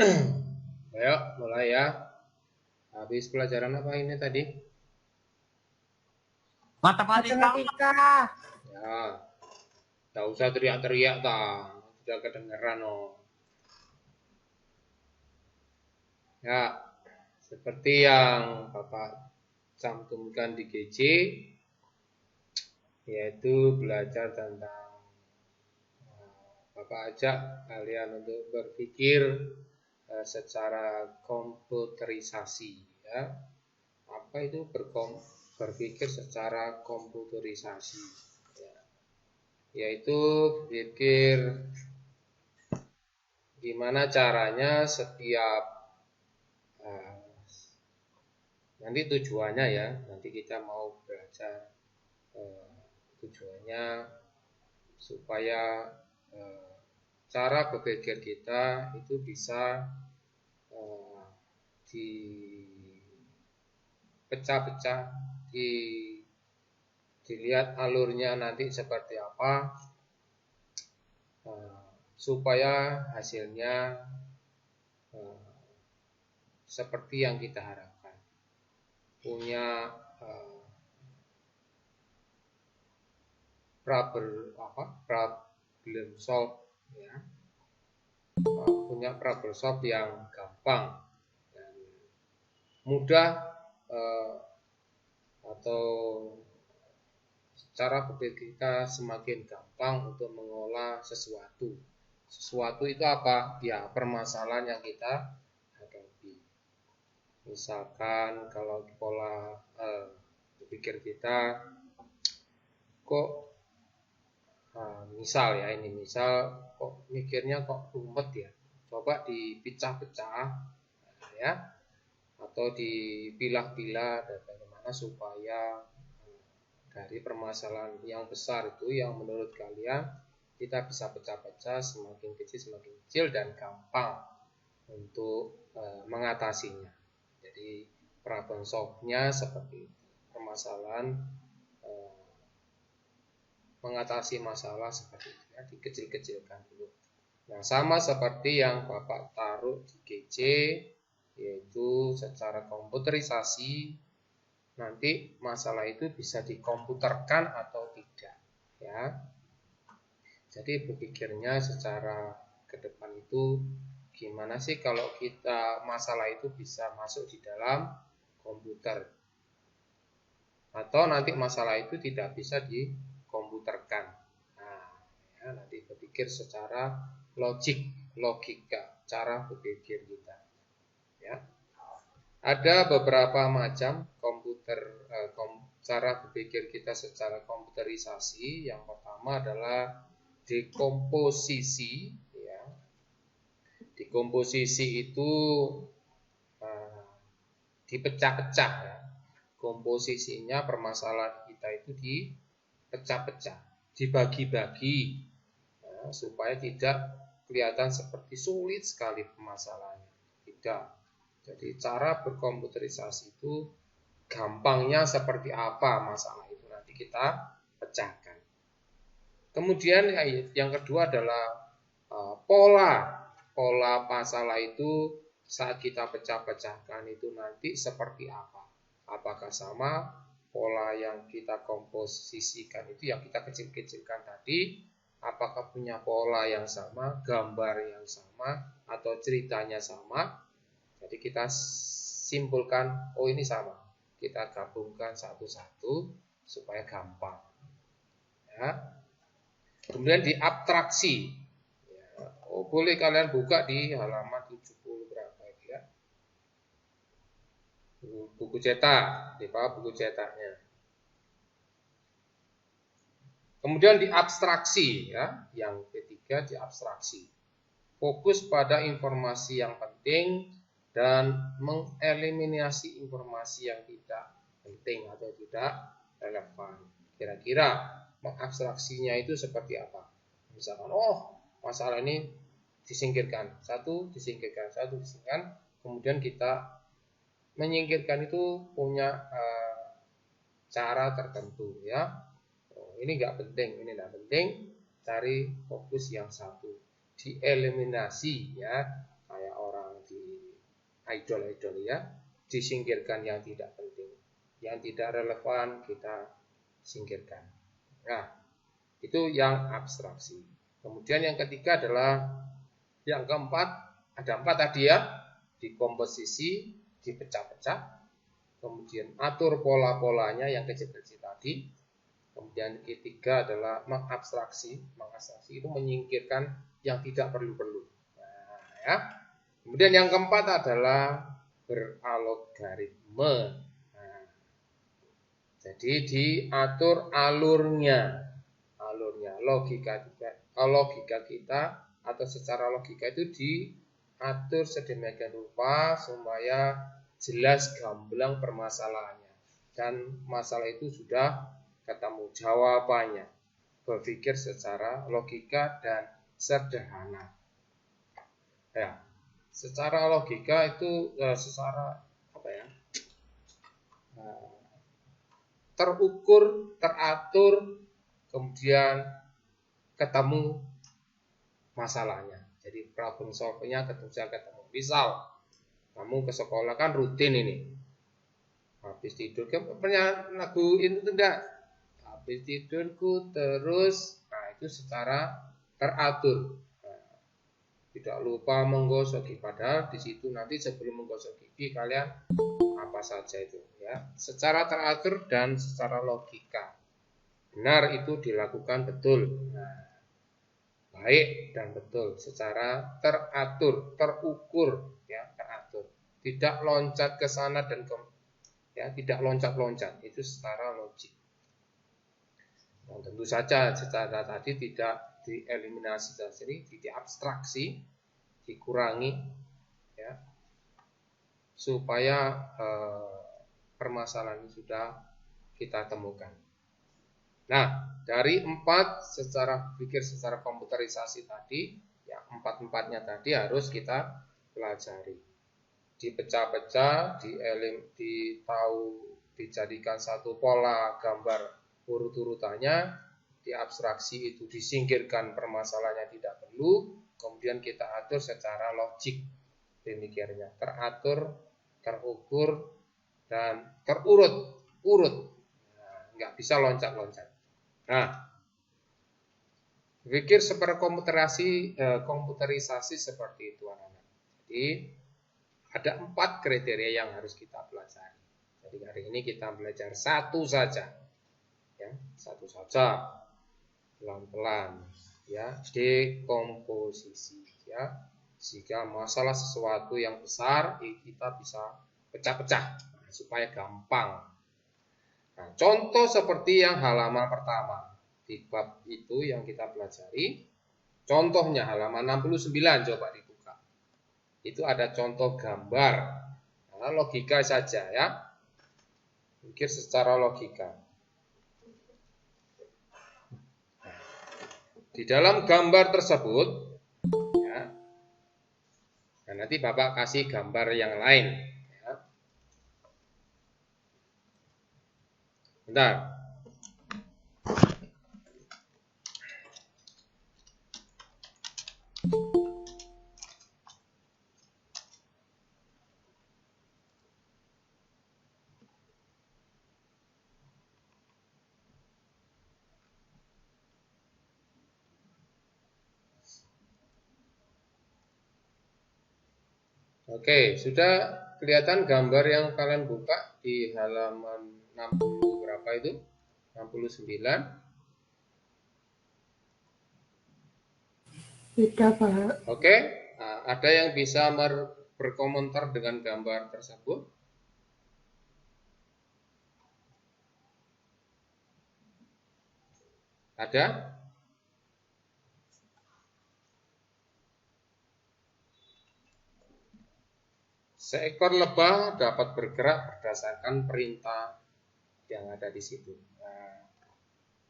Ayo, mulai ya. Habis pelajaran apa ini tadi? Matematika. Ya, tak usah teriak-teriak tak. Sudah kedengeran oh. Ya, seperti yang Bapak cantumkan di GC, yaitu belajar tentang Bapak ajak kalian untuk berpikir secara komputerisasi ya. Apa itu berpikir secara komputerisasi ya. Yaitu berpikir gimana caranya setiap nanti tujuannya ya, nanti kita mau belajar tujuannya supaya cara berpikir kita itu bisa dipecah-pecah, dilihat alurnya nanti seperti apa, supaya hasilnya seperti yang kita harapkan. Punya problem solve ya. Punya problem solve yang gampang dan mudah atau cara berpikir kita semakin gampang untuk mengolah sesuatu. Sesuatu itu apa? Ya, permasalahan yang kita hadapi. Misalkan kalau pola berpikir kita kok misal ya, ini misal kok mikirnya kok rumet ya. Coba dipecah-pecah ya, atau dipilah-pilah dan bagaimana supaya dari permasalahan yang besar itu yang menurut kalian kita bisa pecah-pecah semakin kecil dan gampang untuk mengatasinya. Jadi problem solve-nya seperti itu. Permasalahan mengatasi masalah seperti itu ya, dikecil-kecilkan dulu. Nah, sama seperti yang Bapak taruh di GC, yaitu secara komputerisasi, nanti masalah itu bisa dikomputerkan atau tidak ya. Jadi berpikirnya secara ke depan itu gimana sih kalau kita masalah itu bisa masuk di dalam komputer, atau nanti masalah itu tidak bisa dikomputerkan. Nah, ya, nanti berpikir secara logika, cara berpikir kita ya. Ada beberapa macam cara berpikir kita secara komputerisasi. Yang pertama adalah dekomposisi ya. Dekomposisi itu dipecah-pecah ya. Komposisinya permasalahan kita itu dipecah-pecah, dibagi-bagi ya, supaya tidak kelihatan seperti sulit sekali permasalahannya. Tidak. Jadi cara berkomputerisasi itu gampangnya seperti apa masalah itu nanti kita pecahkan. Kemudian yang kedua adalah pola masalah itu saat kita pecah-pecahkan itu nanti seperti apa. Apakah sama pola yang kita komposisikan itu yang kita kecil-kecilkan tadi, apakah punya pola yang sama, gambar yang sama, atau ceritanya sama. Jadi kita simpulkan, oh ini sama. Kita gabungkan satu-satu supaya gampang. Ya. Kemudian diabstraksi. Ya. Oh, boleh kalian buka di halaman 70 berapa ya. Buku cetak, di bawah buku cetaknya. Kemudian diabstraksi ya. Yang ketiga diabstraksi. Fokus pada informasi yang penting dan mengeliminasi informasi yang tidak penting atau tidak relevan. Kira-kira mengabstraksinya itu seperti apa? Misalkan, oh masalah ini disingkirkan, satu disingkirkan, kemudian kita menyingkirkan itu punya cara tertentu ya. Oh, ini nggak penting, ini nggak penting, cari fokus yang satu, dieliminasi ya. Kayak orang idol-idol ya, disingkirkan yang tidak penting, yang tidak relevan kita singkirkan. Nah, itu yang abstraksi. Kemudian yang ketiga adalah yang keempat, ada 4 tadi ya, dikomposisi, dipecah-pecah, kemudian atur pola-polanya yang kecil-kecil tadi. Kemudian ketiga adalah mengabstraksi. Mengabstraksi itu menyingkirkan yang tidak perlu-perlu. Nah, ya. Kemudian yang keempat adalah beralogaritme. Nah, jadi diatur alurnya logika kita atau secara logika itu diatur sedemikian rupa supaya jelas gamblang permasalahannya dan masalah itu sudah ketemu jawabannya. Berpikir secara logika dan sederhana. Ya, secara logika itu secara apa ya? Terukur, teratur, kemudian ketemu masalahnya. Jadi problem solve-nya ketemu. Misal kamu ke sekolah kan rutin ini. Habis tidur kan punya lagu itu tidak. Habis tidurku terus, nah itu secara teratur. Nah, tidak lupa menggosok gigi. Padahal di situ nanti sebelum menggosok gigi kalian apa saja itu ya. Secara teratur dan secara logika. Benar itu dilakukan betul. Nah, baik dan betul secara teratur, terukur ya, teratur. Tidak loncat ke sana dan ke ya, tidak loncat-loncat. Itu secara logik. Nah, tentu saja secara tadi tidak dieliminasi dari diabstraksi, dikurangi ya. Supaya permasalahan ini sudah kita temukan. Nah, dari 4 secara pikir secara komputerisasi tadi, ya 4-4-nya tadi harus kita pelajari. Dipecah-pecah, dijadikan satu pola gambar urut-urutannya, diabstraksi itu disingkirkan permasalahannya tidak perlu, kemudian kita atur secara logik pemikirannya, teratur, terukur, dan terurut, nah, nggak bisa loncat-loncat. Nah, pikir seperti komputerisasi seperti itu anak-anak. Jadi ada 4 kriteria yang harus kita pelajari. Jadi hari ini kita belajar satu saja, ya, satu saja, pelan-pelan, ya, dekomposisi, ya, sehingga masalah sesuatu yang besar kita bisa pecah-pecah supaya gampang. Nah, contoh seperti yang halaman pertama di bab itu yang kita pelajari, contohnya halaman 69 coba dibuka. Itu ada contoh gambar. Nah, logika saja ya. Pikir secara logika. Di dalam gambar tersebut ya, nah nanti Bapak kasih gambar yang lain. Bentar. Oke, sudah kelihatan gambar yang kalian buka di halaman 60 berapa itu? 69. Tidak, Pak. Oke, nah, ada yang bisa berkomentar dengan gambar tersebut? Ada? Seekor lebah dapat bergerak berdasarkan perintah yang ada di situ. Nah,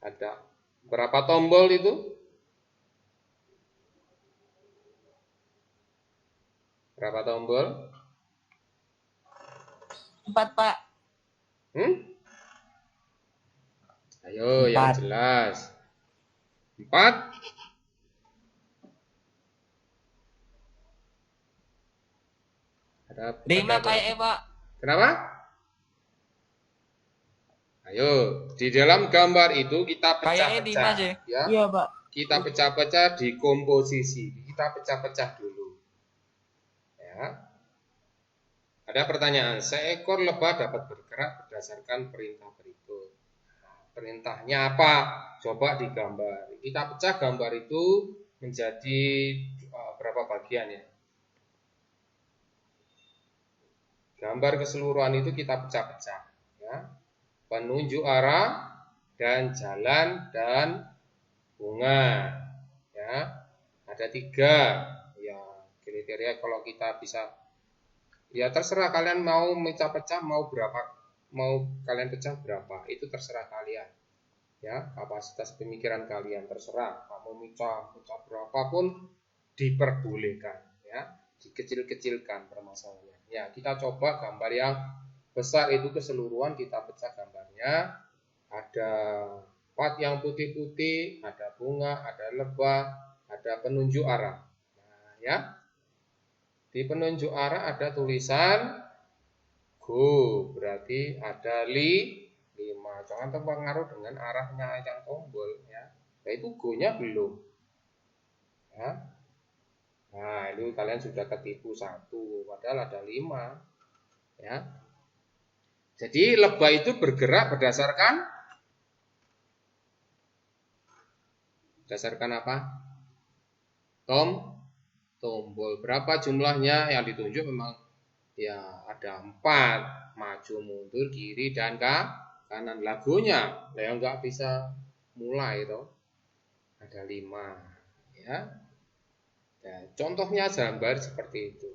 ada berapa tombol itu? Berapa tombol? 4, Pak. Ayo, 4. Yang jelas. 4. 5 kayak Pak. Kenapa? Ayo, di dalam gambar itu kita Kayaknya 5 pecah-pecah, sih. ya. Iya, Pak. Kita pecah-pecah di komposisi. Kita pecah-pecah dulu. Ya. Ada pertanyaan, seekor lebah dapat bergerak berdasarkan perintah berikut. Nah, perintahnya apa? Coba digambar. Kita pecah gambar itu menjadi berapa bagian ya? Gambar keseluruhan itu kita pecah-pecah, ya. Penunjuk arah dan jalan dan bunga, ya. Ada 3, ya. Kriteria kalau kita bisa, ya terserah kalian mau pecah-pecah mau berapa, mau kalian pecah berapa, itu terserah kalian, ya. Kapasitas pemikiran kalian terserah. Kamu pecah berapapun diperbolehkan, ya. Dikecil-kecilkan permasalahannya. Ya, kita coba gambar yang besar itu keseluruhan kita pecah gambarnya. Ada pot yang putih-putih, ada bunga, ada lebah, ada penunjuk arah. Nah, ya. Di penunjuk arah ada tulisan go, berarti ada 5. Jangan terpengaruh dengan arahnya yang tombol, ya. Nah, itu go-nya belum. Ya. Nah, itu kalian sudah ketipu 1, padahal ada 5. Ya. Jadi lebah itu bergerak berdasarkan apa? Tombol. Berapa jumlahnya yang ditunjuk memang ya ada 4, maju mundur kiri dan kanan. Lagunya yang nggak bisa mulai itu ada 5, ya. Nah, contohnya gambar seperti itu.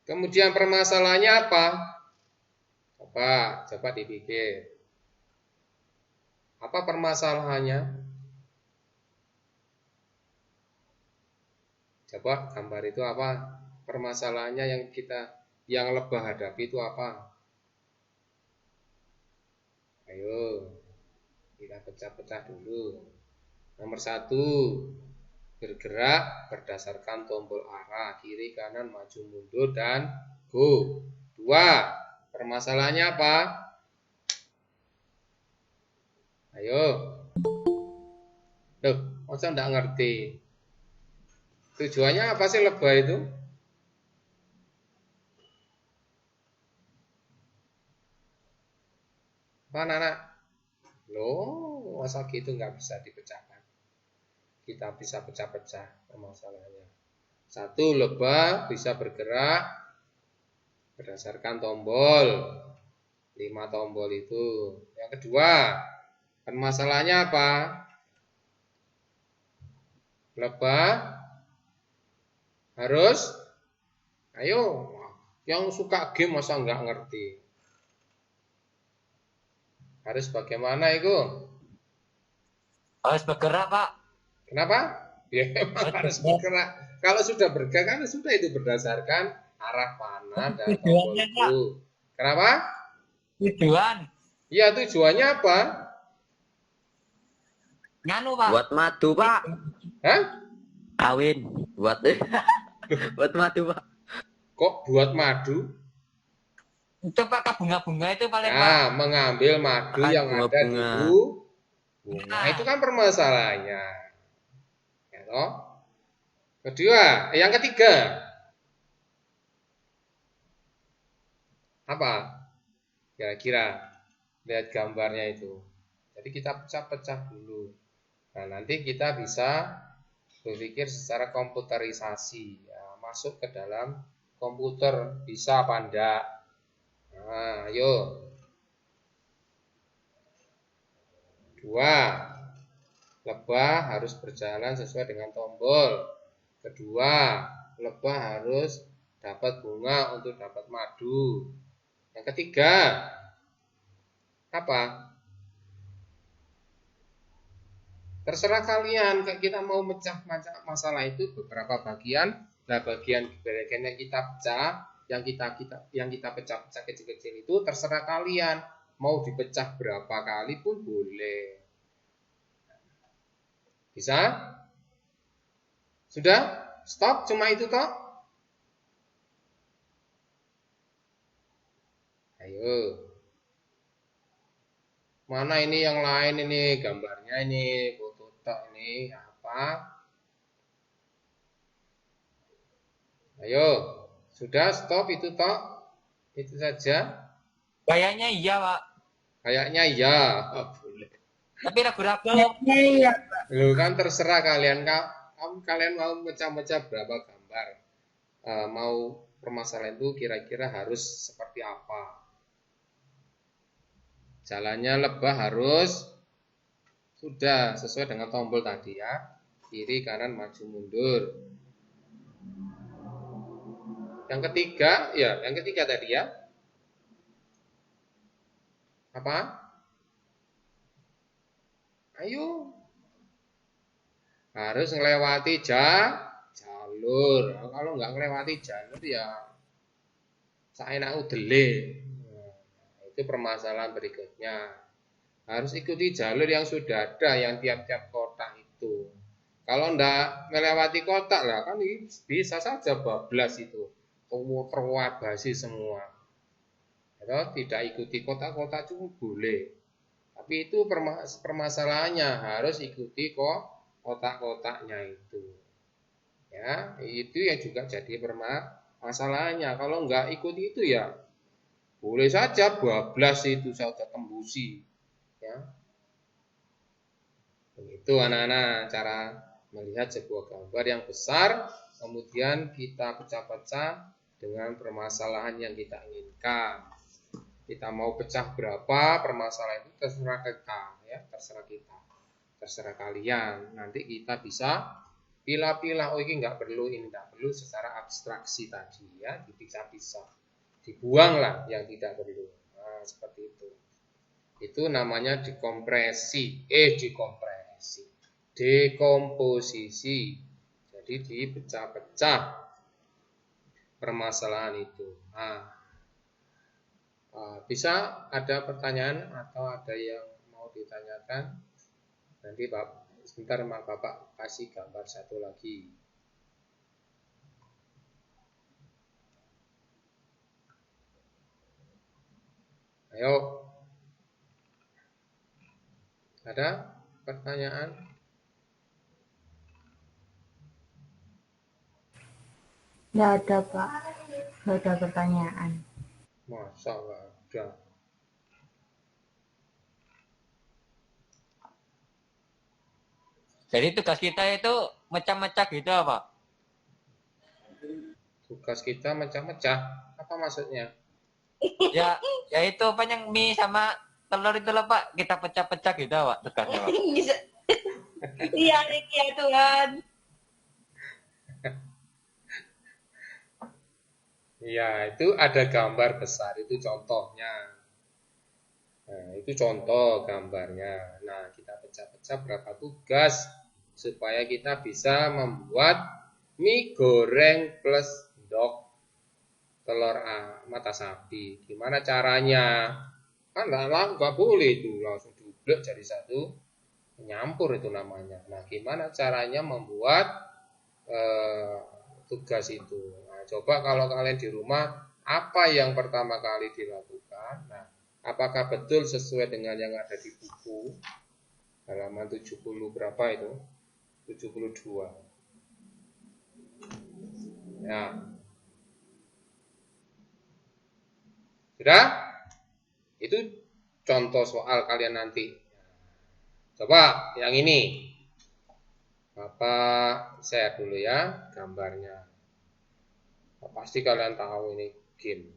Kemudian permasalahannya apa? Coba dipikir. Apa permasalahannya? Coba gambar itu apa? Permasalahannya yang lebah hadapi itu apa? Ayo, kita pecah-pecah dulu. Nomor 1, bergerak berdasarkan tombol arah, kiri, kanan, maju, mundur, dan go. 2, permasalahannya apa? Ayo. Loh, masa enggak ngerti? Tujuannya apa sih lebah itu? Apa anak? Loh, masa gitu nggak bisa dipecahkan? Kita bisa pecah-pecah permasalahannya. 1, lebah bisa bergerak berdasarkan tombol. 5 tombol itu. Yang kedua, permasalahannya apa? Lebah harus, ayo, yang suka game masa nggak ngerti? Harus bagaimana itu? Harus bergerak, Pak. Kenapa? Ya memang harus bergerak. Kalau sudah bergerak kan sudah itu berdasarkan arah panah dan tombol itu. Kenapa? Tujuan. Ya tujuannya apa? Nganu, Pak. Buat madu, Pak. Hah? Kawin. Buat madu, Pak. Kok buat madu? Itu Pak ke bunga-bunga itu paling Pak. Nah, mengambil madu yang ada di bunga. Itu kan permasalahannya. Ya toh? Kedua, yang ketiga. Apa? Kira-kira lihat gambarnya itu. Jadi kita pecah-pecah dulu. Nah, nanti kita bisa berpikir secara komputerisasi, ya, masuk ke dalam komputer, bisa apa enggak? Nah, ayo. 2, lebah harus berjalan sesuai dengan tombol. Kedua, lebah harus dapat bunga untuk dapat madu. Yang ketiga, apa? Terserah kalian, kita mau mecah masalah itu beberapa bagian. Nah, bagian yang kita pecah, yang kita pecah-pecah kecil-kecil itu terserah kalian. Mau dipecah berapa kali pun boleh. Bisa? Sudah? Stop, cuma itu toh? Ayo. Mana ini yang lain ini gambarnya ini foto tok ini apa? Ayo, sudah stop itu tok. Itu saja. Kayaknya iya, Pak. Kayaknya ya. Oh, boleh. Tapi ragu-ragu. Kayaknya iya. Loh kan terserah kalian kalian mau mecah-mecah berapa gambar. Mau permasalahan itu kira-kira harus seperti apa? Jalannya lebah harus sudah sesuai dengan tombol tadi ya. Kiri, kanan, maju, mundur. Yang ketiga tadi ya. Apa? Ayo. Harus melewati jalur. Kalau nggak melewati jalur ya saenak udele. Itu permasalahan berikutnya. Harus ikuti jalur yang sudah ada yang tiap-tiap kotak itu. Kalau ndak melewati kotak lah kan bisa saja bablas itu. Terwabasi semua. Atau tidak ikuti kotak-kotak itu boleh. Tapi itu permasalahannya harus ikuti kotak-kotaknya itu. Ya, itu yang juga jadi permasalahannya. Kalau nggak ikuti itu ya boleh saja bablas itu saja tembusi. Ya. Begitu anak-anak cara melihat sebuah gambar yang besar, kemudian kita pecah-pecah dengan permasalahan yang kita inginkan. Kita mau pecah berapa permasalahan itu terserah kita, ya, terserah kita, terserah kalian. Nanti kita bisa pilah-pilah, oh ini nggak perlu, ini nggak perlu secara abstraksi tadi, ya, dipisah-pisah. Dibuanglah yang tidak perlu. Nah, seperti itu. Itu namanya dekompresi. Dekomposisi. Jadi dipecah-pecah permasalahan itu. Nah, bisa ada pertanyaan atau ada yang mau ditanyakan? Nanti sebentar Bapak kasih gambar satu lagi. Ayo. Ada pertanyaan? Nggak ada, Pak. Nggak ada pertanyaan. Masa nggak ada? Jadi tugas kita itu mecah-mecah gitu apa? Tugas kita mecah-mecah. Apa maksudnya? Ya itu apa yang mie sama telur itu lah Pak, kita pecah-pecah gitu Pak tugasnya Pak. Bisa. Iya, ya Tuhan. Iya, itu ada gambar besar, itu contohnya. Nah, itu contoh gambarnya. Nah, kita pecah-pecah berapa tugas supaya kita bisa membuat mie goreng plus endok telur mata sapi. Gimana caranya? Kan nggak boleh itu langsung diublek jadi satu, menyampur itu namanya. Nah, gimana caranya membuat tugas itu? Nah, coba kalau kalian di rumah, apa yang pertama kali dilakukan? Nah, apakah betul sesuai dengan yang ada di buku? Halaman 70 berapa itu? 72. Ya. Sudah? Itu contoh soal kalian nanti. Coba yang ini. Bapak share dulu ya gambarnya. Pasti kalian tahu ini game.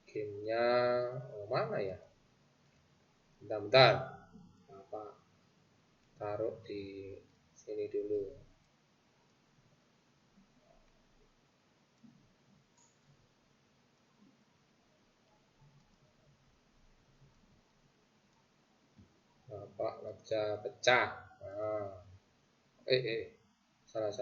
Gamenya mana ya? Bentar. Bapak taruh di sini dulu. Bapak pecah. Nah. Salah.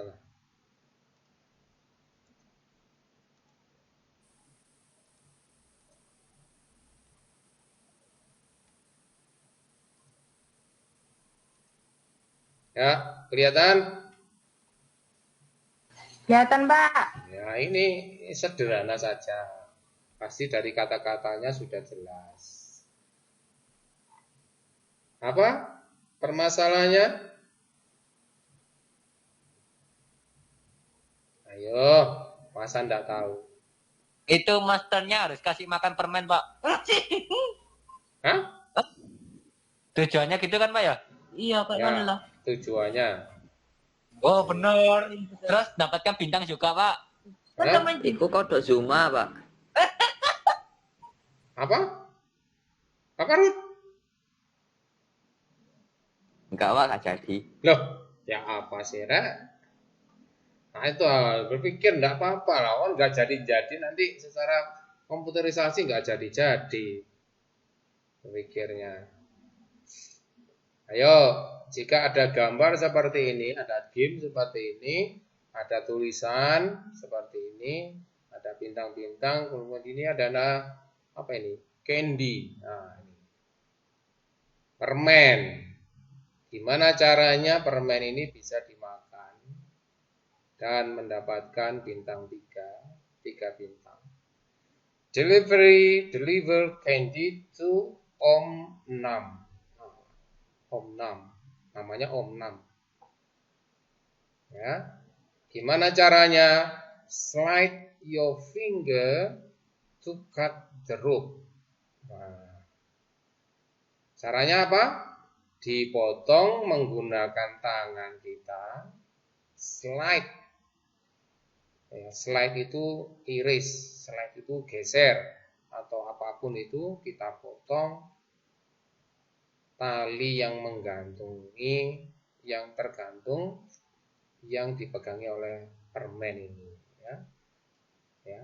Ya, kelihatan? Kelihatan, Pak. Ya, ini sederhana saja. Pasti dari kata-katanya sudah jelas. Apa permasalahannya? Ayo, masa ndak tahu? Itu masternya harus kasih makan permen, Pak. Hah? Tujuannya gitu kan, Pak ya? Iya, kayak Ya, mana lah? tujuannya. Oh, benar. Terus dapatkan bintang juga, Pak. Kan Hah? namanya Iku kodok Zuma, Pak. Apa? Apa, Ruth? Enggak, Pak, enggak jadi. Loh, ya apa sih, Rek? Nah, itu berpikir enggak apa-apa lah. Kan nggak jadi-jadi nanti secara komputerisasi nggak jadi-jadi. Berpikirnya. Ayo, jika ada gambar seperti ini, ada game seperti ini, ada tulisan seperti ini, ada bintang-bintang, kemudian ini ada apa ini? Candy. Nah, ini. Permen. Gimana caranya permen ini bisa dimakan dan mendapatkan bintang 3 bintang. Deliver candy to Om Nam. Om Nam, namanya Om Nam. Ya, gimana caranya? Slide your finger to cut the rope. Nah, caranya apa? Dipotong menggunakan tangan kita. Slide. Ya, slide itu iris, slide itu geser atau apapun itu kita potong tali yang menggantungi, yang tergantung, yang dipegangi oleh permen ini, ya,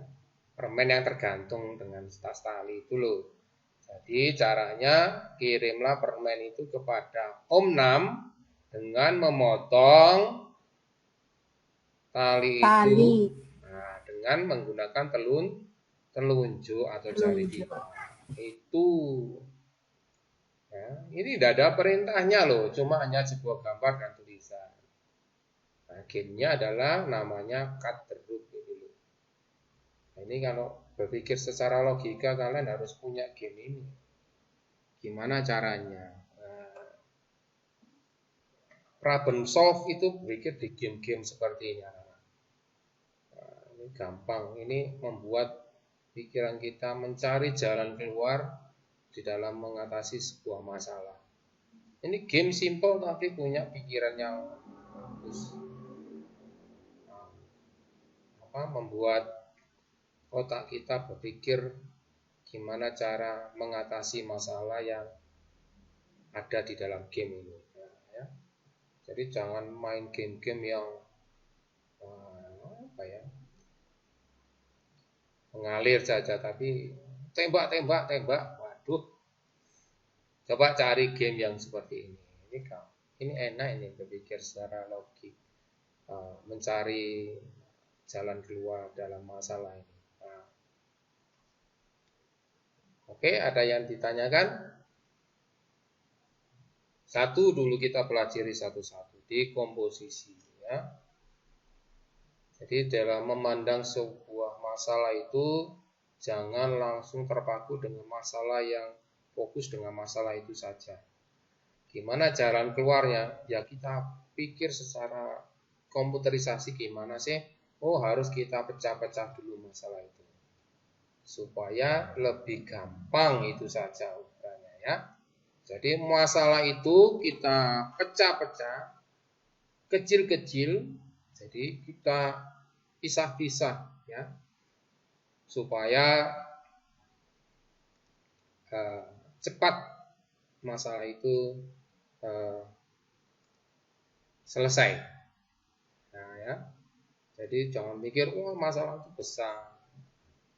permen yang tergantung dengan tas tali itu loh. Jadi caranya kirimlah permen itu kepada Om Nam dengan memotong tali itu, nah, dengan menggunakan telunjuk atau jari kita. Itu. Ya, ini tidak ada perintahnya loh, cuma hanya sebuah gambar dan tulisan. Nah, game-nya adalah namanya cut the rope gitu loh. Nah, ini kalau berpikir secara logika kalian harus punya game ini. Gimana caranya? Nah, problem solve itu berpikir di game-game seperti ini. Nah, ini gampang, ini membuat pikiran kita mencari jalan keluar di dalam mengatasi sebuah masalah. Ini game simple tapi punya pikiran yang bagus. Membuat otak kita berpikir gimana cara mengatasi masalah yang ada di dalam game ini. Ya. Jadi jangan main game-game yang mengalir saja, tapi tembak. Waduh, coba cari game yang seperti ini. Ini enak ini berpikir secara logik, mencari jalan keluar dalam masalah ini. Nah. Oke, ada yang ditanyakan? Satu dulu kita pelajari satu-satu di komposisi, ya. Jadi dalam memandang sebuah masalah itu jangan langsung terpaku dengan masalah yang fokus dengan masalah itu saja. Gimana jalan keluarnya? Ya kita pikir secara komputerisasi gimana sih? Oh, harus kita pecah-pecah dulu masalah itu. Supaya lebih gampang itu saja ukurnya, ya. Jadi masalah itu kita pecah-pecah kecil-kecil. Jadi kita pisah-pisah, ya, supaya cepat masalah itu selesai. Nah, ya, jadi jangan mikir masalah itu besar,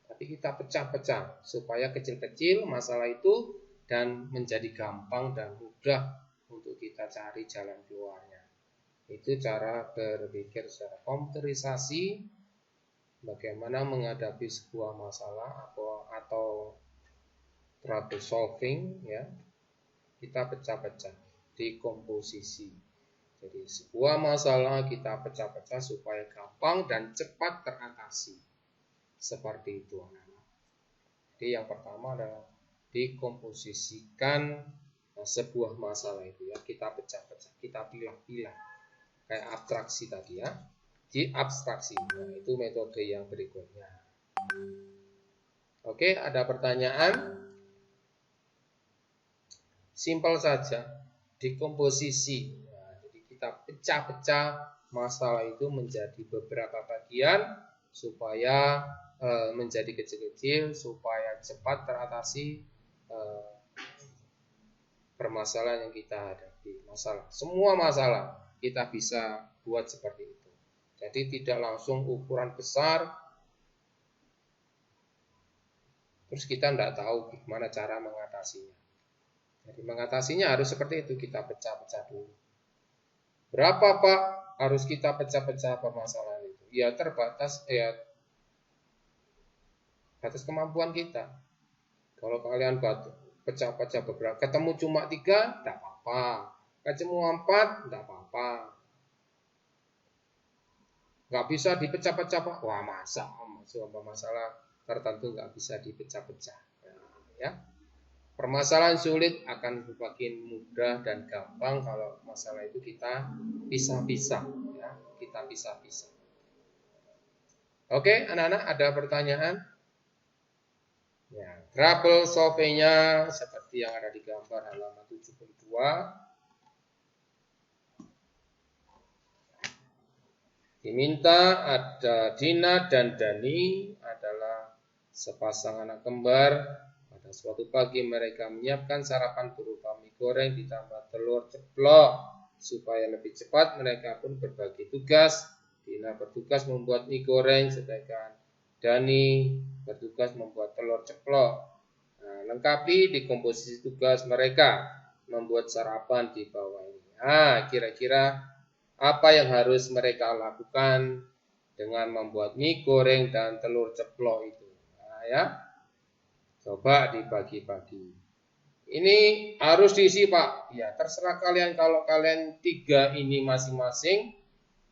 tapi kita pecah-pecah supaya kecil-kecil masalah itu dan menjadi gampang dan mudah untuk kita cari jalan keluarnya. Itu cara berpikir secara komputerisasi bagaimana menghadapi sebuah masalah atau problem solving, ya. Kita pecah-pecah di komposisi. Jadi sebuah masalah kita pecah-pecah supaya gampang dan cepat teratasi. Seperti itu anak-anak. Jadi yang pertama adalah dikomposisikan sebuah masalah itu ya, kita pecah-pecah, kita pilah-pilah. Kayak abstraksi tadi ya. Diabstraksi. Nah, itu metode yang berikutnya. Oke, ada pertanyaan? Simpel saja, dikomposisi. Nah, jadi kita pecah-pecah masalah itu menjadi beberapa bagian supaya menjadi kecil-kecil, supaya cepat teratasi permasalahan yang kita hadapi. Semua masalah kita bisa buat seperti itu. Jadi tidak langsung ukuran besar, terus kita tidak tahu gimana cara mengatasinya. Jadi mengatasinya harus seperti itu, kita pecah-pecah dulu. Berapa Pak harus kita pecah-pecah permasalahan itu? Ya terbatas, ya batas kemampuan kita. Kalau kalian pecah-pecah beberapa, ketemu cuma 3, tidak apa-apa. Ketemu 4, tidak apa-apa. Nggak bisa dipecah-pecah Pak. Wah masa masalah tertentu nggak bisa dipecah-pecah. Ya. Permasalahan sulit akan semakin mudah dan gampang kalau masalah itu kita pisah-pisah, ya, kita pisah-pisah. Oke, anak-anak ada pertanyaan? Ya, trouble solving-nya seperti yang ada di gambar halaman 72. Diminta ada Dina dan Dani adalah sepasang anak kembar. Pada suatu pagi mereka menyiapkan sarapan berupa mie goreng ditambah telur ceplok. Supaya lebih cepat mereka pun berbagi tugas. Dina bertugas membuat mie goreng, sedangkan Dani bertugas membuat telur ceplok. Nah, lengkapi di komposisi tugas mereka membuat sarapan di bawah ini. Nah, kira-kira apa yang harus mereka lakukan dengan membuat mie goreng dan telur ceplok itu? Nah, ya. Coba dibagi-bagi. Ini harus diisi Pak. Ya terserah kalian, kalau kalian 3 ini masing-masing,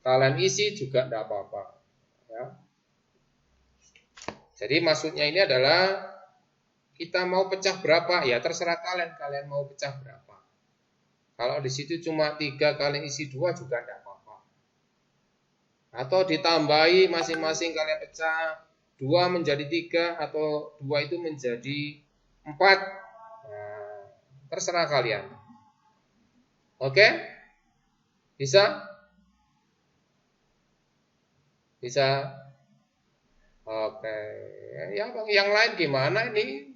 kalian isi juga tidak apa-apa. Ya. Jadi maksudnya ini adalah kita mau pecah berapa? Ya terserah kalian mau pecah berapa. Kalau di situ cuma 3, kalian isi 2 juga tidak apa-apa. Atau ditambahi masing-masing kalian pecah 2 menjadi 3 atau 2 itu menjadi 4. Nah, terserah kalian. Oke? Bisa? Bisa? Oke. Ya, yang lain gimana ini?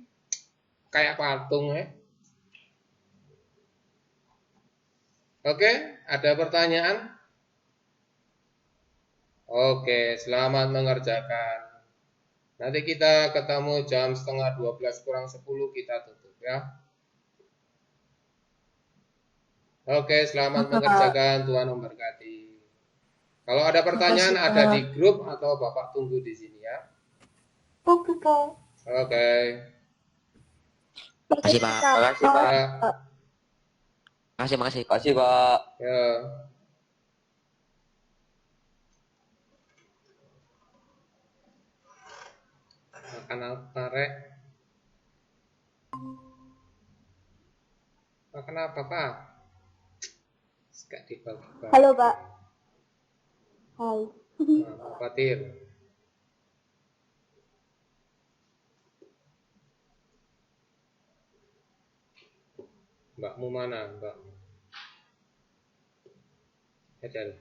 Kayak patung ya. Oke, ada pertanyaan? Oke, selamat mengerjakan. Nanti kita ketemu jam 11:30 kurang 10 kita tutup ya. Oke, selamat mengerjakan, Tuhan memberkati. Kalau ada pertanyaan ada di grup atau Bapak tunggu di sini ya. Oke, Pak. Oke. Makasih Pak. Makasih Pak. Ya, Makasih. Makasih Pak. ya. Makan apa, Rek? Makan apa, Pak? Gak dibagi-bagi. Halo, Pak. Hai. Nah, Fatir. Mbakmu mana, Mbakmu? Edel.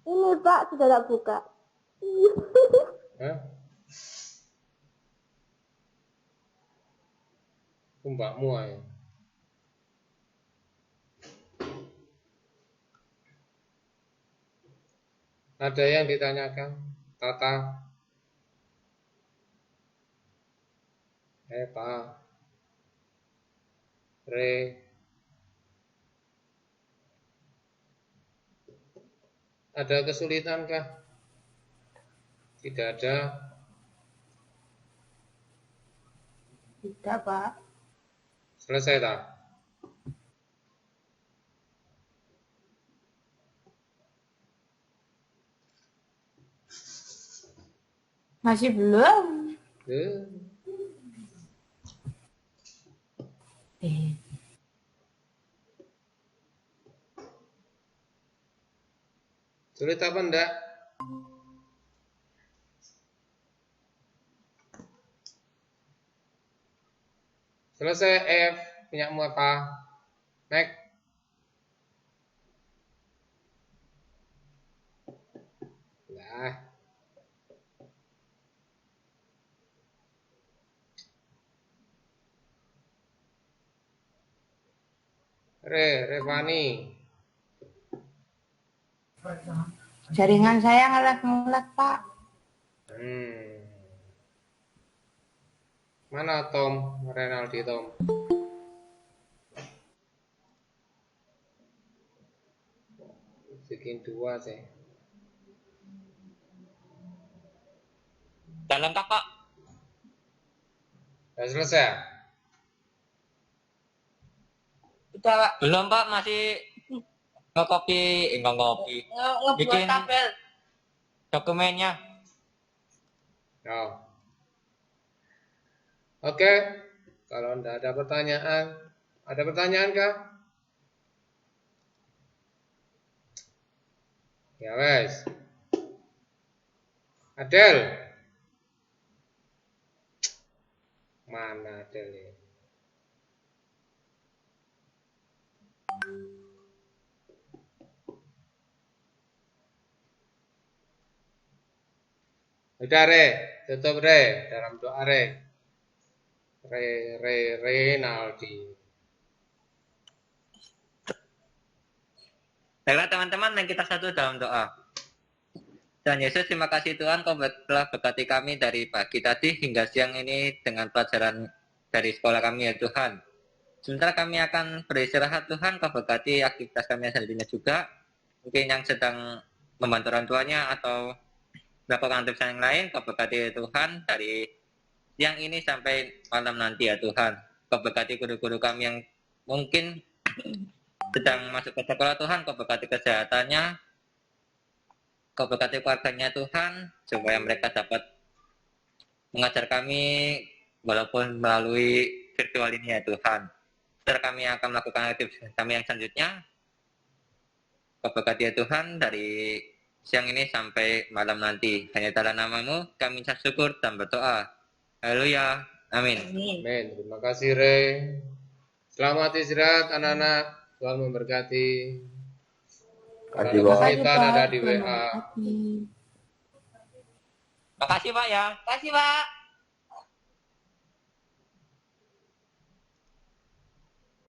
Ini, Pak, sudah tak buka. Hah? Mbakmu aja. Ada yang ditanyakan? Tata? Pak? Re? Ada kesulitan kah? Tidak ada. Tidak, Pak. Selesai tak? Masih belum. Eh, Eh, Sulit apa enggak? Selesai F, punyamu apa? Next. Nah, Revani. jaringan saya ngelek-ngelek, Pak. Mana Tom? Renaldi Tom. Bikin dua sih. Udah lengkap, Pak. Udah selesai? Udah, Pak. Belum, Pak, masih ngekopi, Ngebuat bikin tabel. dokumennya. Oh. Oke. Kalau enggak ada pertanyaan, ada pertanyaan kah? Ya wes. Adel. Mana Adel ya? Udah Re, tutup Re, dalam doa Re. Renaldi. Baiklah teman-teman, yang kita satu dalam doa. Dan Yesus, terima kasih Tuhan, Kau telah berkati kami dari pagi tadi hingga siang ini dengan pelajaran dari sekolah kami ya Tuhan. Sementara kami akan beristirahat Tuhan, Kau berkati aktivitas kami selanjutnya juga. Mungkin yang sedang membantu orang tuanya atau melakukan aktivitas yang lain, Kau berkati Tuhan dari siang ini sampai malam nanti ya Tuhan. Kau berkati guru-guru kami yang mungkin sedang masuk ke sekolah Tuhan, Kau berkati kesehatannya, Kau berkati keluarganya Tuhan, supaya mereka dapat mengajar kami walaupun melalui virtual ini ya Tuhan. Setelah kami akan melakukan aktivitas kami yang selanjutnya, Kau berkati ya Tuhan dari siang ini sampai malam nanti. Hanya dalam nama-Mu kami ucap syukur dan berdoa. Haleluya. Amin. Amin. Terima kasih Re. Selamat istirahat anak-anak. Tuhan memberkati. Kalau ada Kasih, Pak. kesulitan ada di WA. Terima kasih. Makasih Pak ya. Terima kasih, Pak.